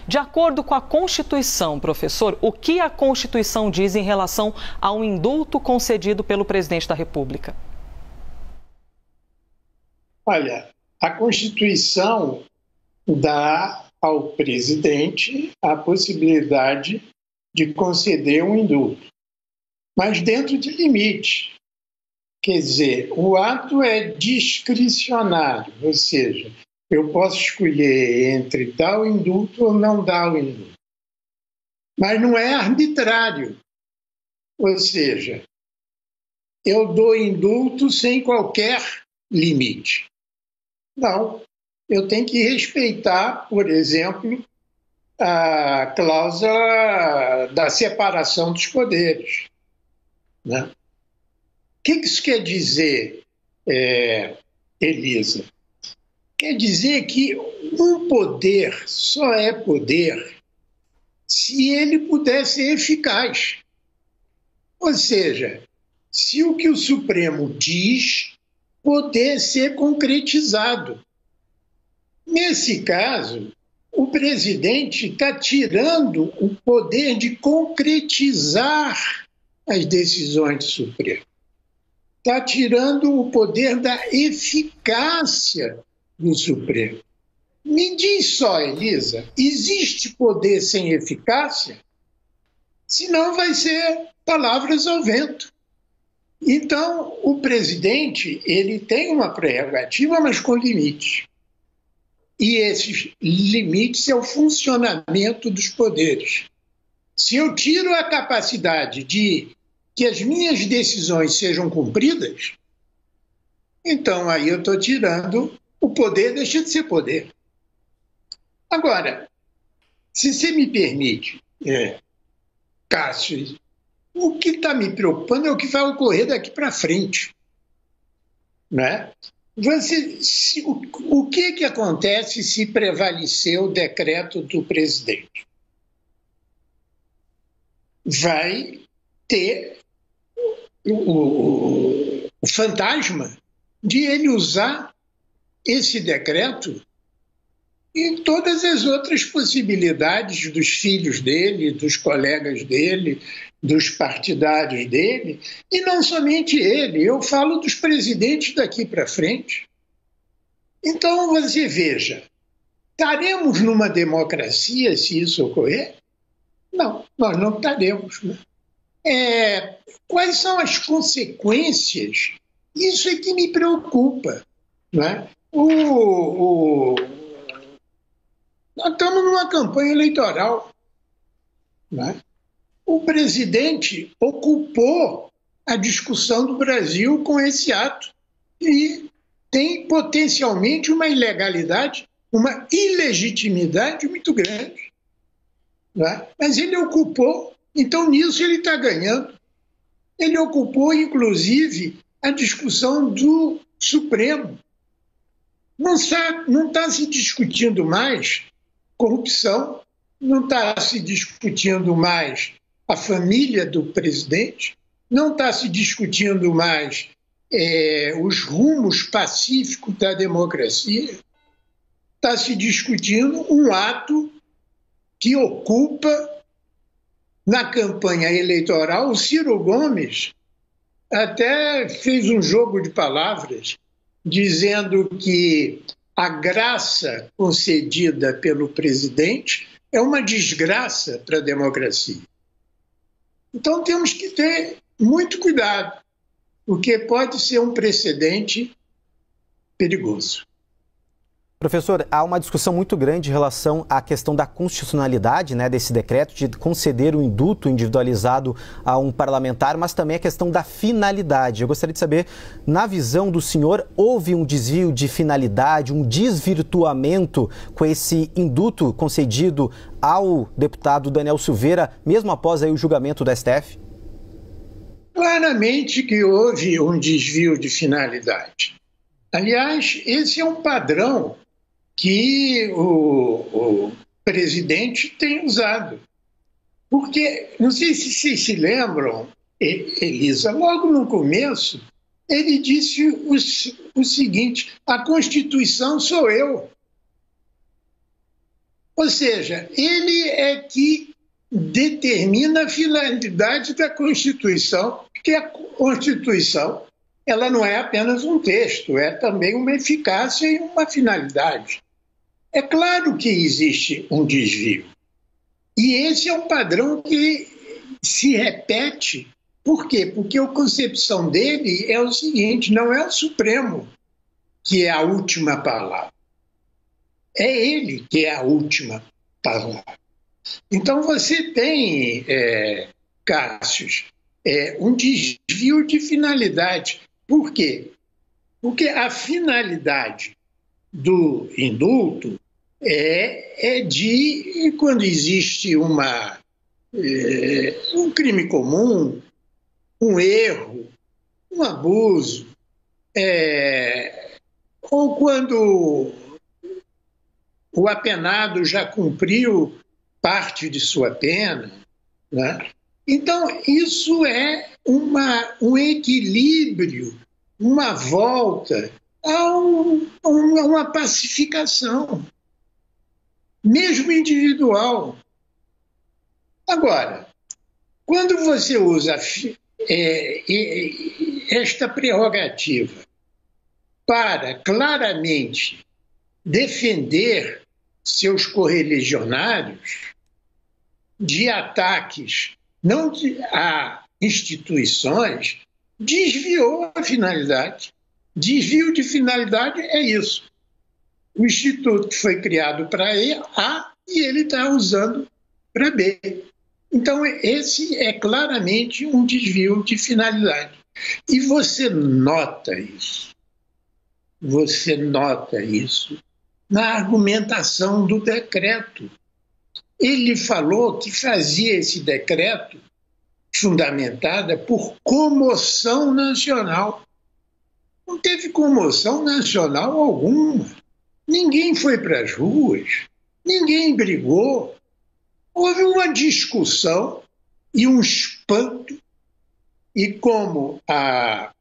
De acordo com a Constituição, professor, o que a Constituição diz em relação a um indulto concedido pelo presidente da República? Olha, a Constituição dá ao presidente a possibilidade de conceder um indulto, mas dentro de limites. Quer dizer, o ato é discricionário, ou seja, eu posso escolher entre dar o indulto ou não dar o indulto. Mas não é arbitrário, ou seja, eu dou indulto sem qualquer limite. Não, eu tenho que respeitar, por exemplo, a cláusula da separação dos poderes, né? O que isso quer dizer, Elisa? Quer dizer que um poder só é poder se ele puder ser eficaz. Ou seja, se o que o Supremo diz poder ser concretizado. Nesse caso, o presidente está tirando o poder de concretizar as decisões do Supremo. Está tirando o poder da eficácia do Supremo. Me diz só, Elisa, existe poder sem eficácia? Senão vai ser palavras ao vento. Então, o presidente ele tem uma prerrogativa, mas com limites. E esses limites é o funcionamento dos poderes. Se eu tiro a capacidade de que as minhas decisões sejam cumpridas, então aí eu estou tirando o poder, deixa de ser poder. Agora, se você me permite, Cássio, o que está me preocupando é o que vai ocorrer daqui para frente, né? O que acontece se prevalecer o decreto do presidente? Vai ter o fantasma de ele usar esse decreto em todas as outras possibilidades dos filhos dele, dos colegas dele, dos partidários dele, e não somente ele, eu falo dos presidentes daqui para frente. Então, você veja, estaremos numa democracia se isso ocorrer? Não, nós não estaremos, né? Quais são as consequências? Isso é que me preocupa, né? Nós estamos numa campanha eleitoral, né? O presidente ocupou a discussão do Brasil com esse ato e tem potencialmente uma ilegalidade, uma ilegitimidade muito grande, né? Mas ele ocupou, então nisso ele está ganhando. Ele ocupou, inclusive, a discussão do Supremo. Não está se discutindo mais corrupção, não está se discutindo mais a família do presidente, não está se discutindo mais os rumos pacíficos da democracia, está se discutindo um ato que ocupa na campanha eleitoral. O Ciro Gomes até fez um jogo de palavras dizendo que a graça concedida pelo presidente é uma desgraça para a democracia. Então temos que ter muito cuidado, porque pode ser um precedente perigoso. Professor, há uma discussão muito grande em relação à questão da constitucionalidade, né, desse decreto de conceder um indulto individualizado a um parlamentar, mas também a questão da finalidade. Eu gostaria de saber, na visão do senhor, houve um desvio de finalidade, um desvirtuamento com esse indulto concedido ao deputado Daniel Silveira, mesmo após aí o julgamento do STF? Claramente que houve um desvio de finalidade. Aliás, esse é um padrão que o presidente tem usado. Porque, não sei se vocês se lembram, Elisa, logo no começo, ele disse o seguinte: a Constituição sou eu. Ou seja, ele é que determina a finalidade da Constituição, porque a Constituição ela não é apenas um texto, é também uma eficácia e uma finalidade. É claro que existe um desvio. E esse é um padrão que se repete. Por quê? Porque a concepção dele é o seguinte: não é o Supremo que é a última palavra. É ele que é a última palavra. Então você tem, Cássio, um desvio de finalidade. Por quê? Porque a finalidade do indulto é de, quando existe um crime comum, um erro, um abuso, ou quando o apenado já cumpriu parte de sua pena, né? Então, isso é um equilíbrio, uma volta a uma pacificação, mesmo individual. Agora, quando você usa esta prerrogativa para claramente defender seus correligionários de ataques não a instituições, desviou a finalidade. Desvio de finalidade é isso. O Instituto foi criado para A e ele está usando para B. Então, esse é claramente um desvio de finalidade. E você nota isso. Você nota isso na argumentação do decreto. Ele falou que fazia esse decreto fundamentada por comoção nacional. Não teve comoção nacional alguma. Ninguém foi para as ruas, ninguém brigou. Houve uma discussão e um espanto, e como a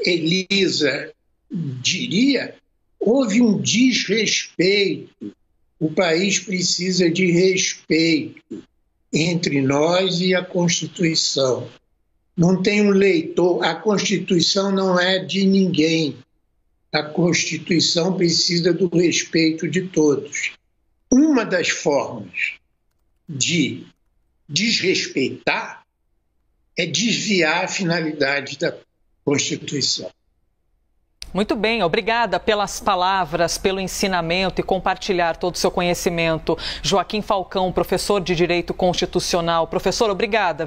Elisa diria, houve um desrespeito. O país precisa de respeito entre nós e a Constituição. Não tem um leitor, a Constituição não é de ninguém. A Constituição precisa do respeito de todos. Uma das formas de desrespeitar é desviar a finalidade da Constituição. Muito bem, obrigada pelas palavras, pelo ensinamento e compartilhar todo o seu conhecimento. Joaquim Falcão, professor de Direito Constitucional. Professor, obrigada.